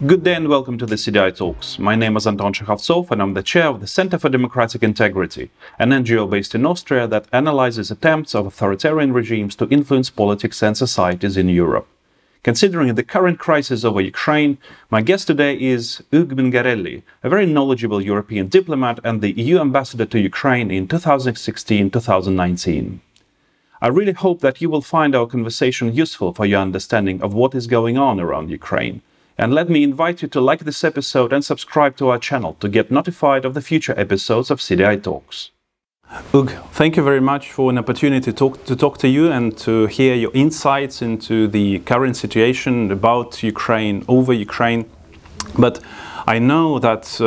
Good day and welcome to the CDI Talks. My name is Anton Chekhovtsov and I'm the chair of the Center for Democratic Integrity, an NGO based in Austria that analyzes attempts of authoritarian regimes to influence politics and societies in Europe. Considering the current crisis over Ukraine, my guest today is Hugues Mingarelli, a very knowledgeable European diplomat and the EU ambassador to Ukraine in 2016-2019. I really hope that you will find our conversation useful for your understanding of what is going on around Ukraine. And let me invite you to like this episode and subscribe to our channel to get notified of the future episodes of CDI Talks. Hugues, thank you very much for an opportunity to talk to you and to hear your insights into the current situation about Ukraine, over Ukraine. But I know that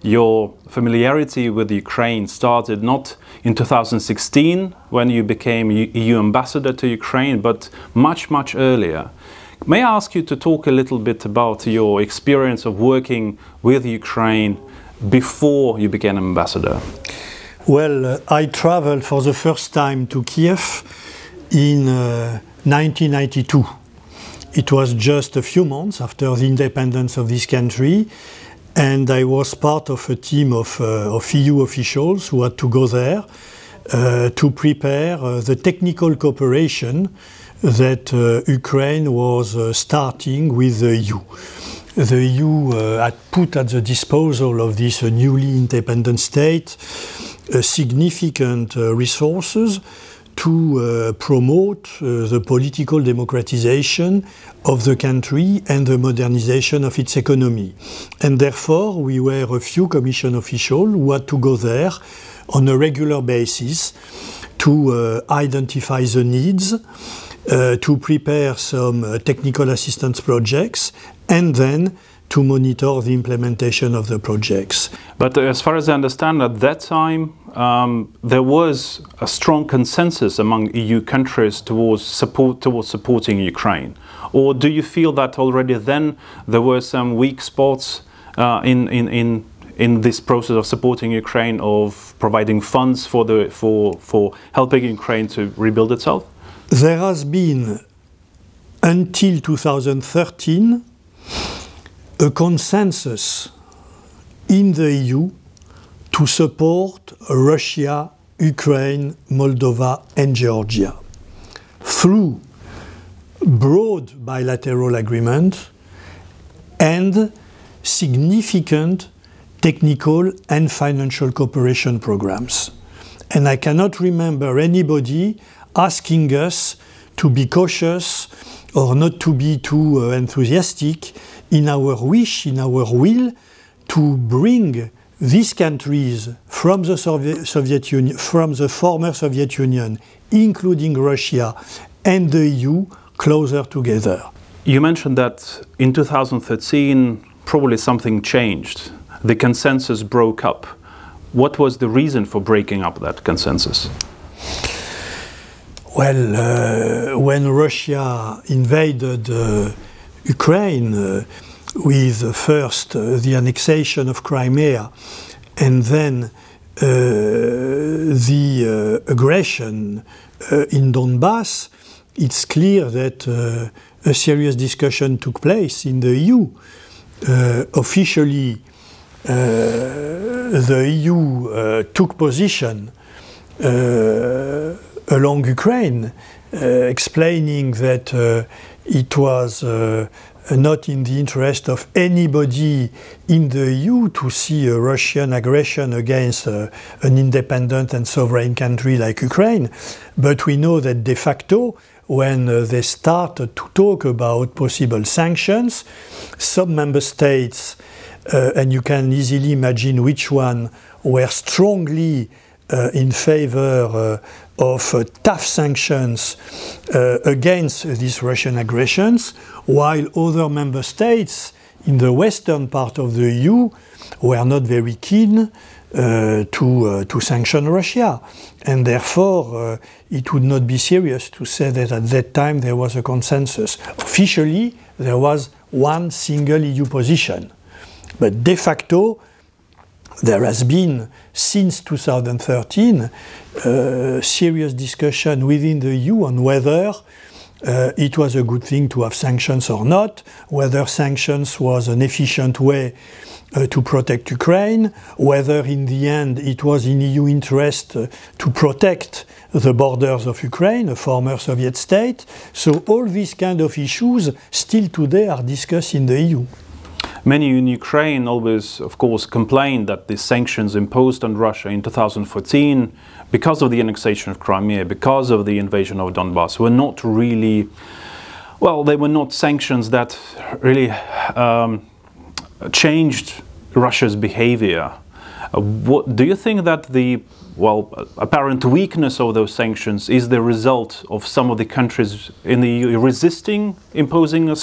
your familiarity with Ukraine started not in 2016 when you became EU ambassador to Ukraine, but much earlier. May I ask you to talk a little bit about your experience of working with Ukraine before you became ambassador? Well, I traveled for the first time to Kiev in 1992. It was just a few months after the independence of this country, and I was part of a team of EU officials who had to go there to prepare the technical cooperation that Ukraine was starting with the EU. The EU had put at the disposal of this newly independent state significant resources to promote the political democratization of the country and the modernization of its economy. And therefore, we were a few Commission officials who had to go there on a regular basis to identify the needs, to prepare some technical assistance projects, and then to monitor the implementation of the projects. But as far as I understand, at that time, there was a strong consensus among EU countries towards supporting Ukraine. Or do you feel that already then there were some weak spots in this process of supporting Ukraine, of providing funds for helping Ukraine to rebuild itself? There has been, until 2013, a consensus in the EU to support Russia, Ukraine, Moldova, and Georgia through broad bilateral agreement and significant technical and financial cooperation programs. And I cannot remember anybody asking us to be cautious or not to be too enthusiastic in our wish, in our will to bring these countries from the Soviet Union, from the former Soviet Union, including Russia and the EU, closer together. You mentioned that in 2013 probably something changed. The consensus broke up. What was the reason for breaking up that consensus? Well, when Russia invaded Ukraine with first the annexation of Crimea and then the aggression in Donbass, it's clear that a serious discussion took place in the EU. Officially, the EU took position along Ukraine, explaining that it was not in the interest of anybody in the EU to see a Russian aggression against an independent and sovereign country like Ukraine. But we know that de facto, when they started to talk about possible sanctions, some member states, and you can easily imagine which one, were strongly in favor of tough sanctions against these Russian aggressions, while other member states in the western part of the EU were not very keen to sanction Russia. And therefore, it would not be serious to say that at that time there was a consensus. Officially, there was one single EU position. But de facto, there has been, since 2013, serious discussion within the EU on whether it was a good thing to have sanctions or not, whether sanctions was an efficient way to protect Ukraine, whether in the end it was in EU interest to protect the borders of Ukraine, a former Soviet state. So all these kind of issues still today are discussed in the EU. Many in Ukraine always, of course, complained that the sanctions imposed on Russia in 2014, because of the annexation of Crimea, because of the invasion of Donbass, were not really, well, they were not sanctions that really changed Russia's behavior. What do you think that the apparent weakness of those sanctions is the result of some of the countries in the EU resisting imposing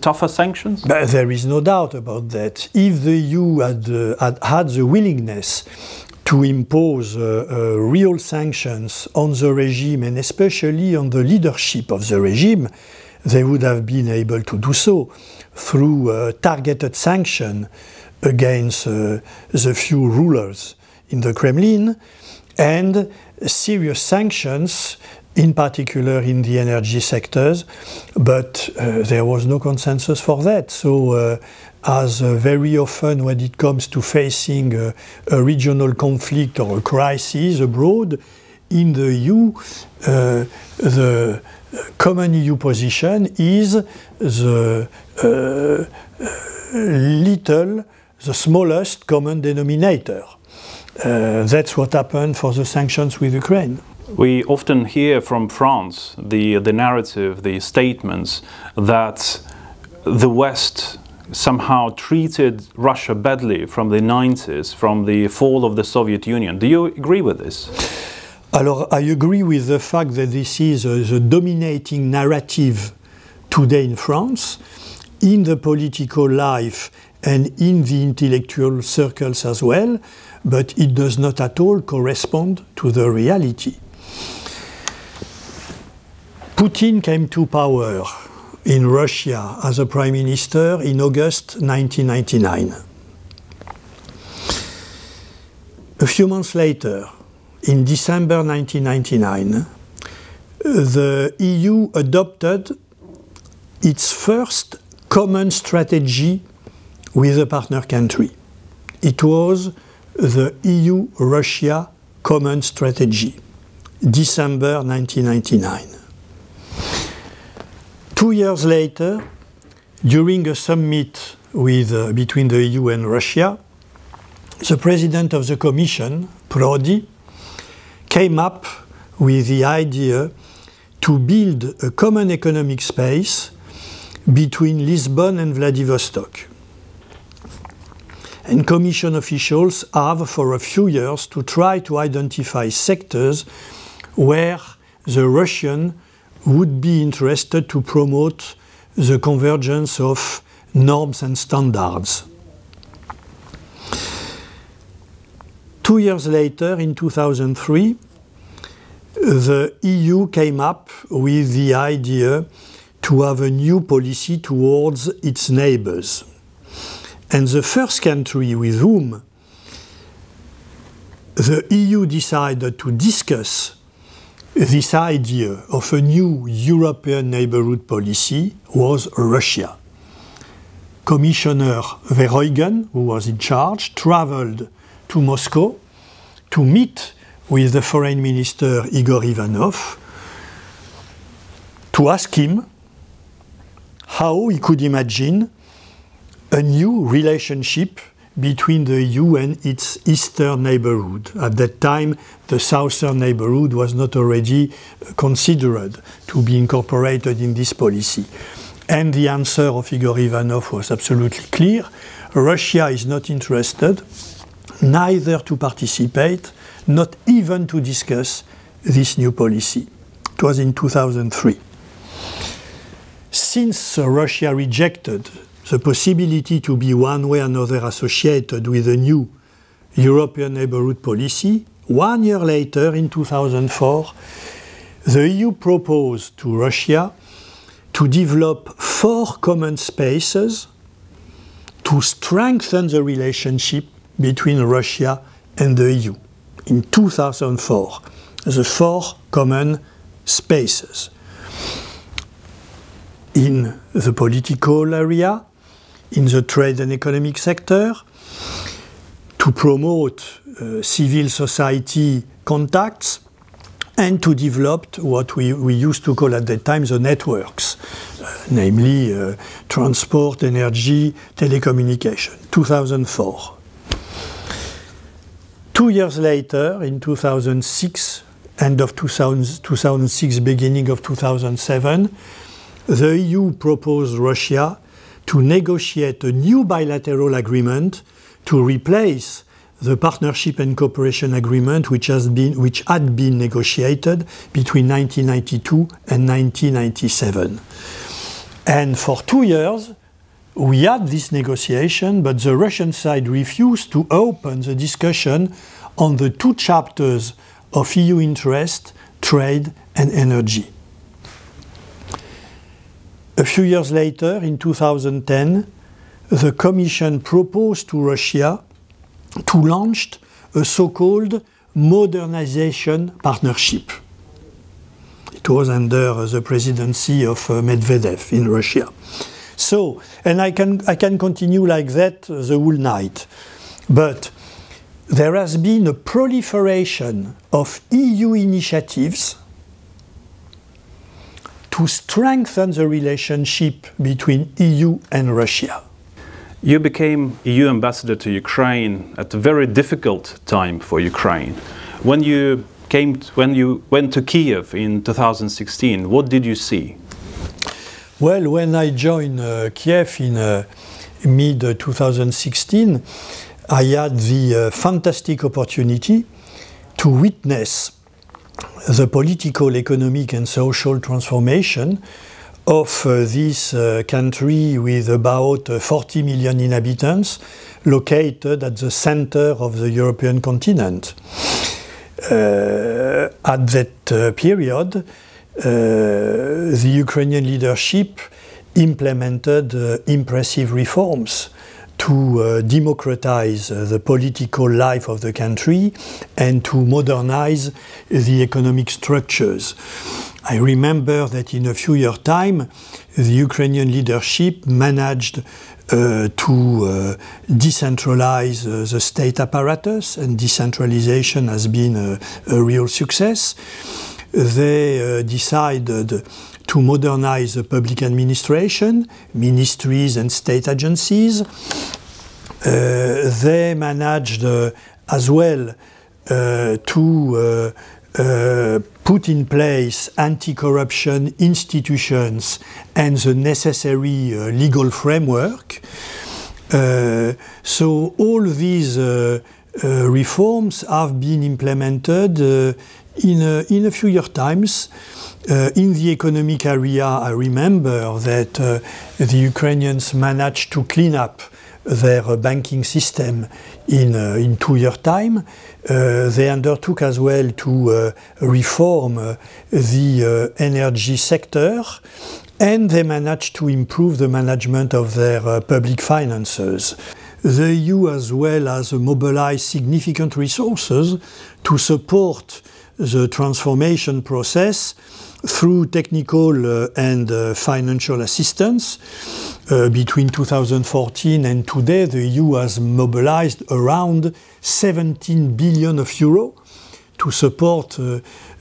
tougher sanctions? But there is no doubt about that. If the EU had the willingness to impose real sanctions on the regime, and especially on the leadership of the regime, they would have been able to do so through targeted sanction against the few rulers in the Kremlin, and serious sanctions, in particular in the energy sectors, but there was no consensus for that. So as very often when it comes to facing a regional conflict or a crisis abroad, in the EU, the common EU position is the the smallest common denominator. That's what happened for the sanctions with Ukraine. We often hear from France the narrative, the statements that the West somehow treated Russia badly from the 90s, from the fall of the Soviet Union. Do you agree with this? Alors, I agree with the fact that this is the dominating narrative today in France, in the political life and in the intellectual circles as well, but it does not at all correspond to the reality. Putin came to power in Russia as a prime minister in August 1999. A few months later, in December 1999, the EU adopted its first common strategy with a partner country. It was the EU-Russia Common Strategy, December 1999. 2 years later, during a summit between the EU and Russia, the President of the Commission, Prodi, came up with the idea to build a common economic space between Lisbon and Vladivostok. And Commission officials have for a few years to try to identify sectors where the Russian would be interested to promote the convergence of norms and standards. 2 years later, in 2003, the EU came up with the idea to have a new policy towards its neighbors. And the first country with whom the EU decided to discuss this idea of a new European neighborhood policy was Russia. Commissioner Verheugen, who was in charge, traveled to Moscow to meet with the foreign minister Igor Ivanov to ask him how he could imagine a new relationship between the EU and its eastern neighborhood. At that time, the southern neighborhood was not already considered to be incorporated in this policy. And the answer of Igor Ivanov was absolutely clear. Russia is not interested neither to participate, not even to discuss this new policy. It was in 2003. Since Russia rejected the possibility to be one way or another associated with a new European neighborhood policy, 1 year later, in 2004, the EU proposed to Russia to develop 4 common spaces to strengthen the relationship between Russia and the EU. In 2004, the 4 common spaces. in the political area, in the trade and economic sector, to promote civil society contacts, and to develop what we used to call at that time the networks, namely transport, energy, telecommunication. 2004. 2 years later, in 2006, end of 2006, beginning of 2007, the EU proposed Russia to negotiate a new bilateral agreement to replace the Partnership and Cooperation Agreement which had been negotiated between 1992 and 1997. And for 2 years, we had this negotiation, but the Russian side refused to open the discussion on the 2 chapters of EU interest, trade and energy. A few years later, in 2010, the Commission proposed to Russia to launch a so-called modernization partnership. It was under the presidency of Medvedev in Russia. So, and I can continue like that the whole night. But there has been a proliferation of EU initiatives to strengthen the relationship between EU and Russia. You became EU ambassador to Ukraine at a very difficult time for Ukraine. When you went to Kiev in 2016, what did you see? Well, when I joined Kiev in mid-2016, I had the fantastic opportunity to witness the political, economic and social transformation of this country with about 40 million inhabitants located at the center of the European continent. At that period, the Ukrainian leadership implemented impressive reforms to democratize the political life of the country and to modernize the economic structures. I remember that in a few years' time, the Ukrainian leadership managed to decentralize the state apparatus, and decentralization has been a real success. They decided to modernize the public administration, ministries and state agencies. They managed as well to put in place anti-corruption institutions and the necessary legal framework. So all these reforms have been implemented in a few years' times. In the economic area, I remember that the Ukrainians managed to clean up their banking system in 2 years' time. They undertook as well to reform the energy sector, and they managed to improve the management of their public finances. The EU as well has mobilized significant resources to support the transformation process through technical and financial assistance. Between 2014 and today, the EU has mobilized around 17 billion euro to support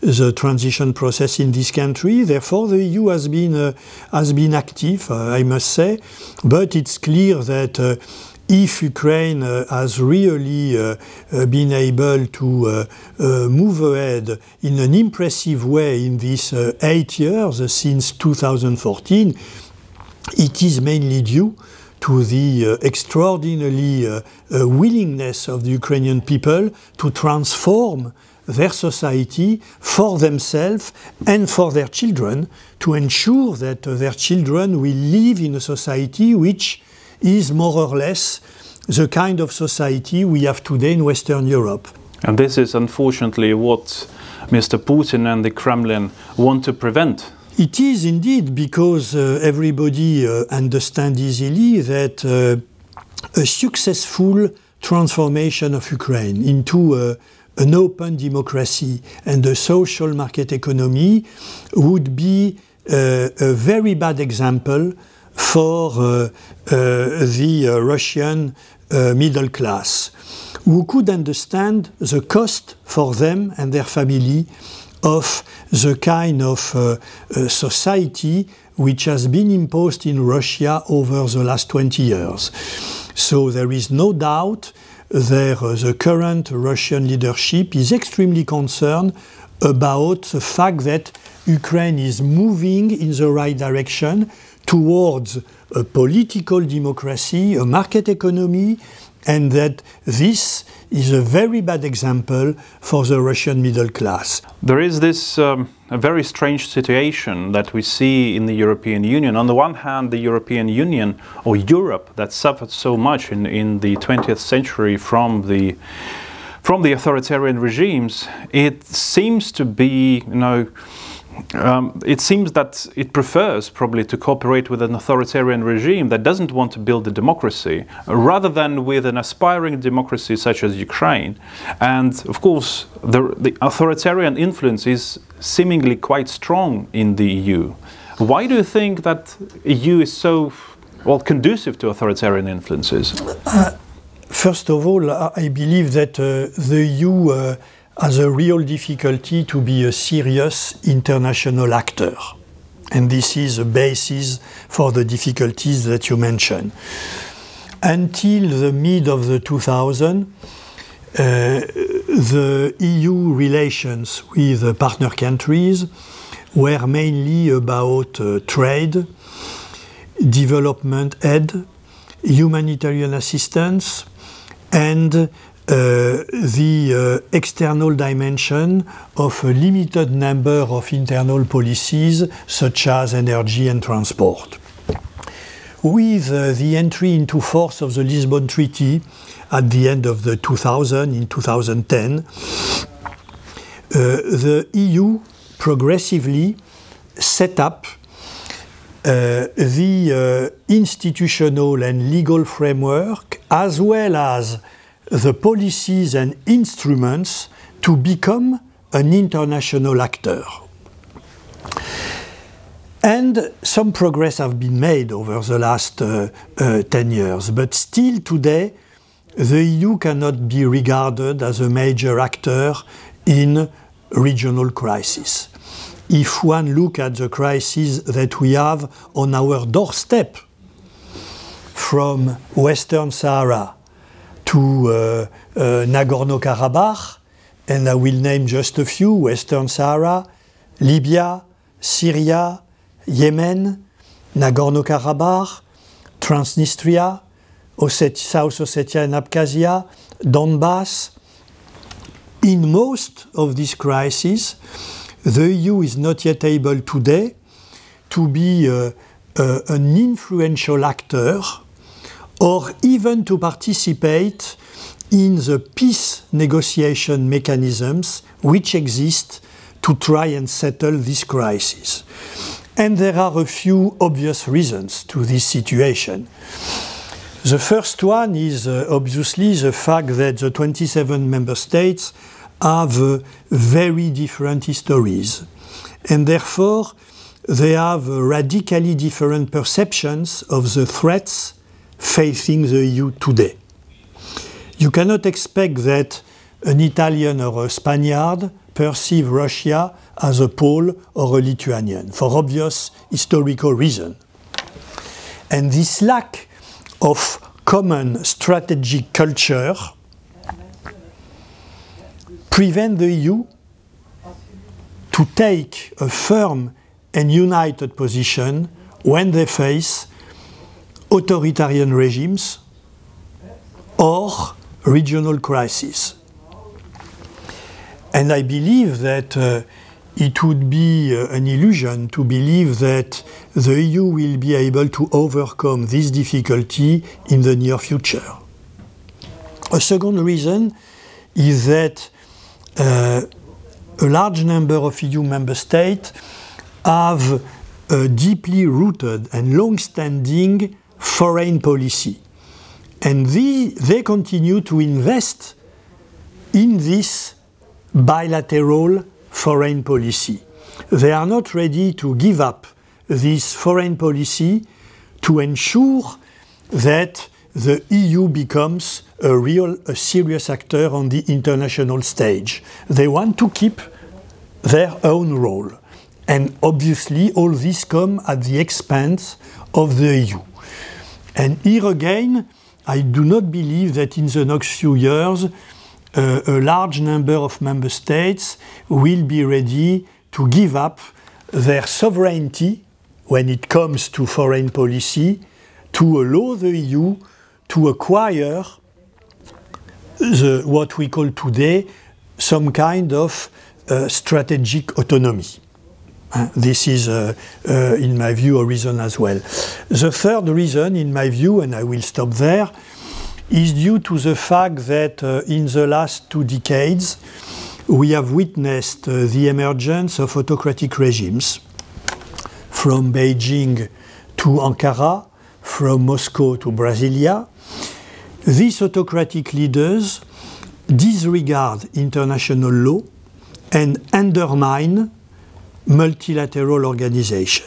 the transition process in this country. Therefore, the EU has been active, I must say, but it's clear that if Ukraine has really been able to move ahead in an impressive way in these 8 years since 2014, it is mainly due to the extraordinary willingness of the Ukrainian people to transform their society for themselves and for their children, to ensure that their children will live in a society which is more or less the kind of society we have today in Western Europe. And this is unfortunately what Mr. Putin and the Kremlin want to prevent. It is indeed, because everybody understands easily that a successful transformation of Ukraine into an open democracy and a social market economy would be a very bad example for the Russian middle class, who could understand the cost for them and their family of the kind of society which has been imposed in Russia over the last 20 years. So there is no doubt that the current Russian leadership is extremely concerned about the fact that Ukraine is moving in the right direction towards a political democracy, a market economy, and that this is a very bad example for the Russian middle class. There is this a very strange situation that we see in the European Union. On the one hand, the European Union, or Europe, that suffered so much in the 20th century from the authoritarian regimes, it seems to be, it seems that it prefers probably to cooperate with an authoritarian regime that doesn't want to build a democracy, rather than with an aspiring democracy such as Ukraine. And of course, the authoritarian influence is seemingly quite strong in the EU. Why do you think that EU is so, well, conducive to authoritarian influences? First of all, I believe that the EU has a real difficulty to be a serious international actor. And this is the basis for the difficulties that you mentioned. Until the mid of the 2000s, the EU relations with the partner countries were mainly about trade, development aid, humanitarian assistance, and the external dimension of a limited number of internal policies such as energy and transport. With the entry into force of the Lisbon Treaty at the end of the 2000, in 2010, the EU progressively set up the institutional and legal framework, as well as the policies and instruments to become an international actor. And some progress have been made over the last 10 years, but still today the EU cannot be regarded as a major actor in regional crisis. If one look at the crisis that we have on our doorstep, from Western Sahara to Nagorno-Karabakh, and I will name just a few: Western Sahara, Libya, Syria, Yemen, Nagorno-Karabakh, Transnistria, South Ossetia and Abkhazia, Donbass. In most of these crises, the EU is not yet able today to be an influential actor, or even to participate in the peace negotiation mechanisms which exist to try and settle this crisis. And there are a few obvious reasons to this situation. The first one is obviously the fact that the 27 member states have very different histories, and therefore they have radically different perceptions of the threats facing the EU today. You cannot expect that an Italian or a Spaniard perceive Russia as a Pole or a Lithuanian, for obvious historical reasons. And this lack of common strategic culture prevents the EU to take a firm and united position when they face authoritarian regimes or regional crises. And I believe that it would be an illusion to believe that the EU will be able to overcome this difficulty in the near future. A second reason is that a large number of EU member states have a deeply rooted and long-standing foreign policy. And they continue to invest in this bilateral foreign policy. They are not ready to give up this foreign policy to ensure that the EU becomes a serious actor on the international stage. They want to keep their own role. And obviously all this comes at the expense of the EU. And here again, I do not believe that in the next few years a large number of member states will be ready to give up their sovereignty when it comes to foreign policy to allow the EU to acquire what we call today some kind of strategic autonomy. This is, in my view, a reason as well. The third reason, in my view, and I will stop there, is due to the fact that in the last 2 decades, we have witnessed the emergence of autocratic regimes from Beijing to Ankara, from Moscow to Brasilia. These autocratic leaders disregard international law and undermine multilateral organization.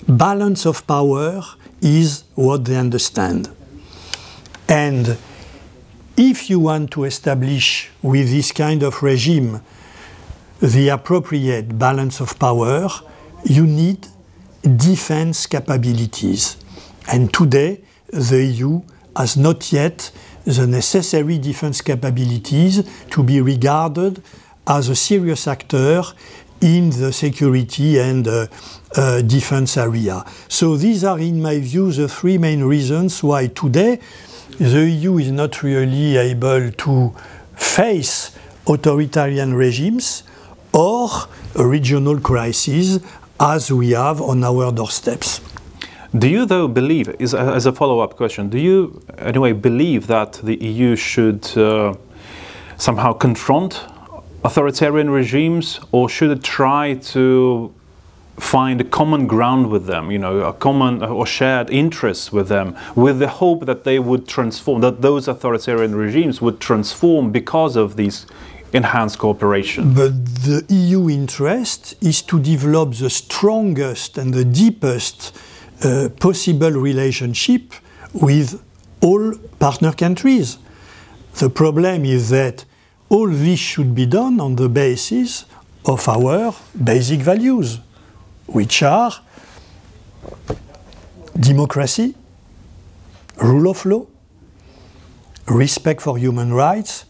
Balance of power is what they understand. And if you want to establish with this kind of regime the appropriate balance of power, you need defense capabilities. And today, the EU has not yet the necessary defense capabilities to be regarded as a serious actor in the security and defense area. So these are, in my view, the 3 main reasons why today the EU is not really able to face authoritarian regimes or regional crises as we have on our doorsteps. Do you, though, believe, as a follow-up question, do you, anyway, believe that the EU should somehow confront authoritarian regimes, or should it try to find a common ground with them, you know, a common or shared interests with them, with the hope that they would transform, that those authoritarian regimes would transform because of these enhanced cooperation? But the EU interest is to develop the strongest and the deepest possible relationship with all partner countries. The problem is that all this should be done on the basis of our basic values, which are democracy, rule of law, respect for human rights,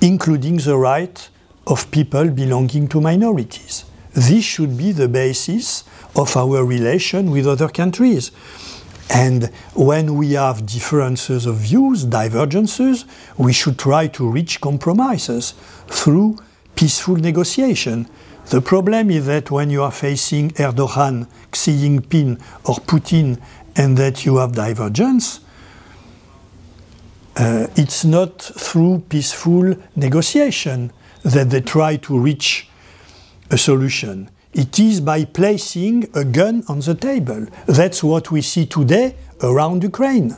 including the right of people belonging to minorities. This should be the basis of our relation with other countries. And when we have differences of views, divergences, we should try to reach compromises through peaceful negotiation. The problem is that when you are facing Erdogan, Xi Jinping or Putin and that you have divergence, it's not through peaceful negotiation that they try to reach a solution. It is by placing a gun on the table. That's what we see today around Ukraine.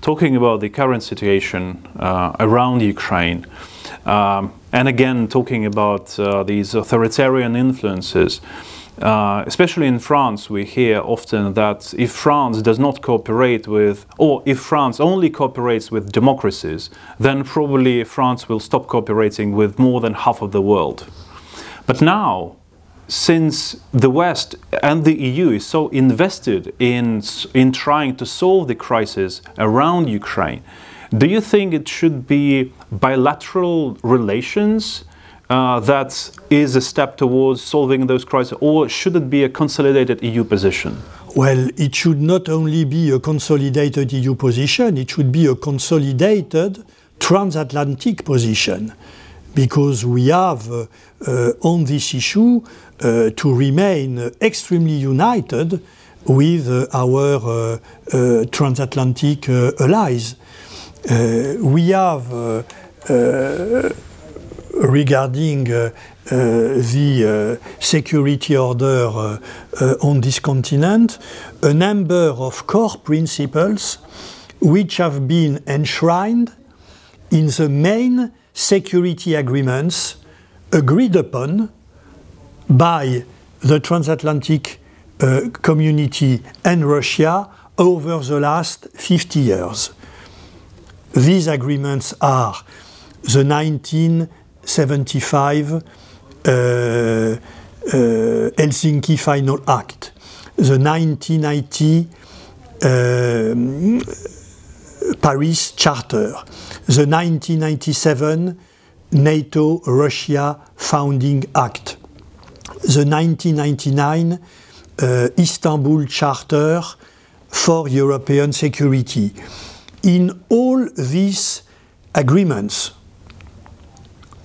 Talking about the current situation around Ukraine, and again talking about these authoritarian influences, especially in France, we hear often that if France does not cooperate with, or if France only cooperates with democracies, then probably France will stop cooperating with more than half of the world. But now, since the West and the EU is so invested in trying to solve the crisis around Ukraine, do you think it should be bilateral relations that is a step towards solving those crises, or should it be a consolidated EU position? Well, it should not only be a consolidated EU position, it should be a consolidated transatlantic position, because we have on this issue to remain extremely united with our transatlantic allies. We have, regarding the security order on this continent, a number of core principles which have been enshrined in the main security agreements agreed upon by the transatlantic community and Russia over the last 50 years. These agreements are the 1975 Helsinki Final Act, the 1990 Paris Charter, the 1997 NATO-Russia Founding Act, the 1999 Istanbul Charter for European Security. In all these agreements,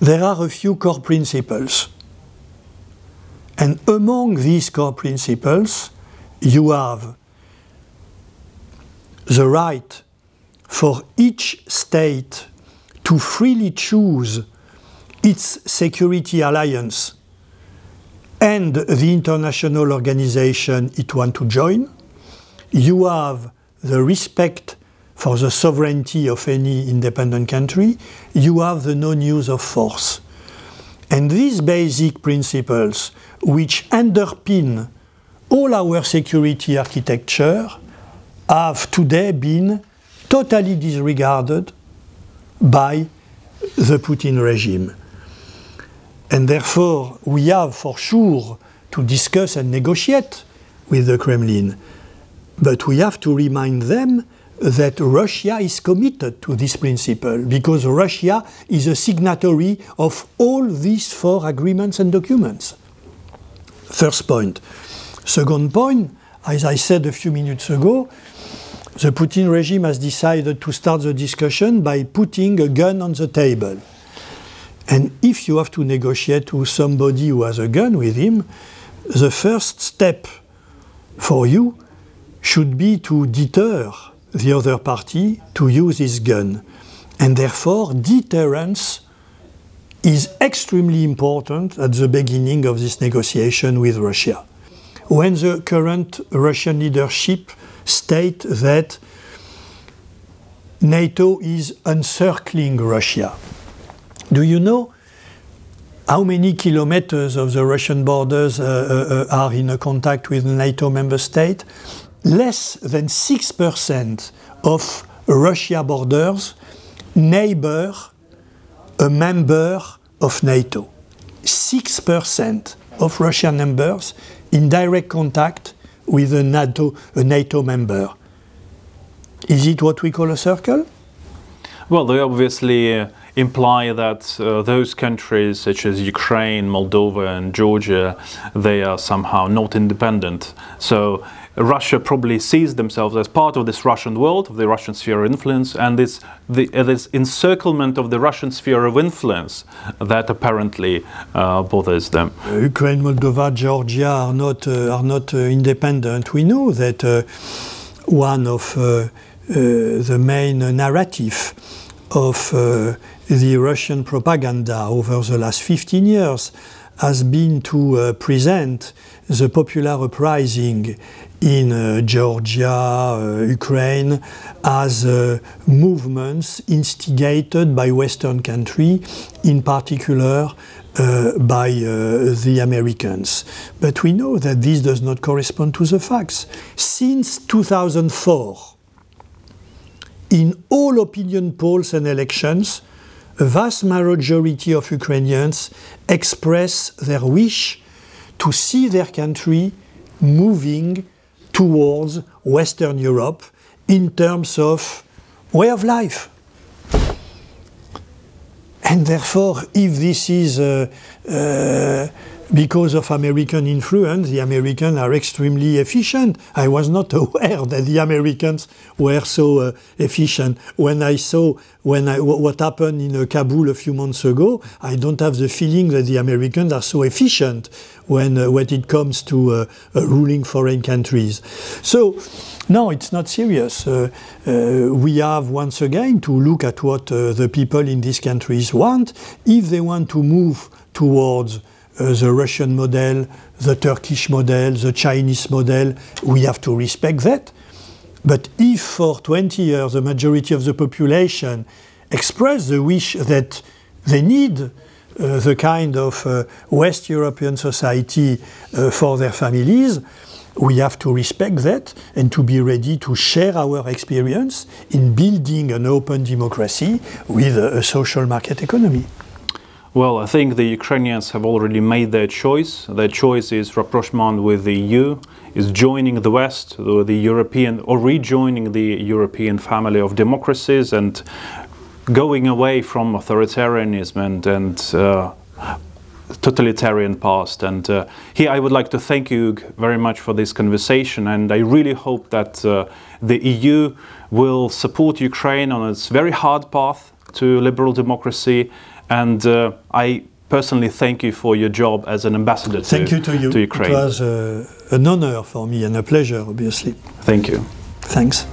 there are a few core principles. And among these core principles, you have the right for each state to freely choose its security alliance and the international organization it wants to join. You have the respect for the sovereignty of any independent country. You have the non-use of force. And these basic principles, which underpin all our security architecture, have today been totally disregarded by the Putin regime. And therefore, we have for sure to discuss and negotiate with the Kremlin. But we have to remind them that Russia is committed to this principle, because Russia is a signatory of all these 4 agreements and documents. First point. Second point, as I said a few minutes ago, the Putin regime has decided to start the discussion by putting a gun on the table. And if you have to negotiate with somebody who has a gun with him, the first step for you should be to deter the other party to use his gun. And therefore, deterrence is extremely important at the beginning of this negotiation with Russia. When the current Russian leadership state that NATO is encircling Russia, do you know how many kilometers of the Russian borders are in a contact with a NATO member state? Less than 6% of Russia borders neighbor a member of NATO. 6% of Russian members in direct contact with a NATO member. Is it what we call a circle? Well, they obviously imply that those countries such as Ukraine, Moldova and Georgia, they are somehow not independent. So Russia probably sees themselves as part of this Russian world, of the Russian sphere of influence, and this encirclement of the Russian sphere of influence that apparently bothers them. Ukraine, Moldova, Georgia are not independent. We know that one of the main narrative of the Russian propaganda over the last 15 years has been to present the popular uprising in Georgia, Ukraine, as movements instigated by Western countries, in particular by the Americans. But we know that this does not correspond to the facts. Since 2004, in all opinion polls and elections, a vast majority of Ukrainians express their wish to see their country moving towards Western Europe in terms of way of life. And therefore, if this is because of American influence, the Americans are extremely efficient. I was not aware that the Americans were so efficient. When I saw what happened in Kabul a few months ago, I don't have the feeling that the Americans are so efficient when it comes to ruling foreign countries. So, no, it's not serious. We have once again to look at what the people in these countries want. If they want to move towards the Russian model, the Turkish model, the Chinese model, we have to respect that. But if for 20 years the majority of the population express the wish that they need the kind of West European society for their families, we have to respect that and to be ready to share our experience in building an open democracy with a social market economy. Well, I think the Ukrainians have already made their choice. Their choice is rapprochement with the EU, is joining the West, the European, or rejoining the European family of democracies and going away from authoritarianism and totalitarian past. And here I would like to thank you very much for this conversation, and I really hope that the EU will support Ukraine on its very hard path to liberal democracy, and I personally thank you for your job as an ambassador to Ukraine. It was an honor for me and a pleasure, obviously. Thank you. Thanks.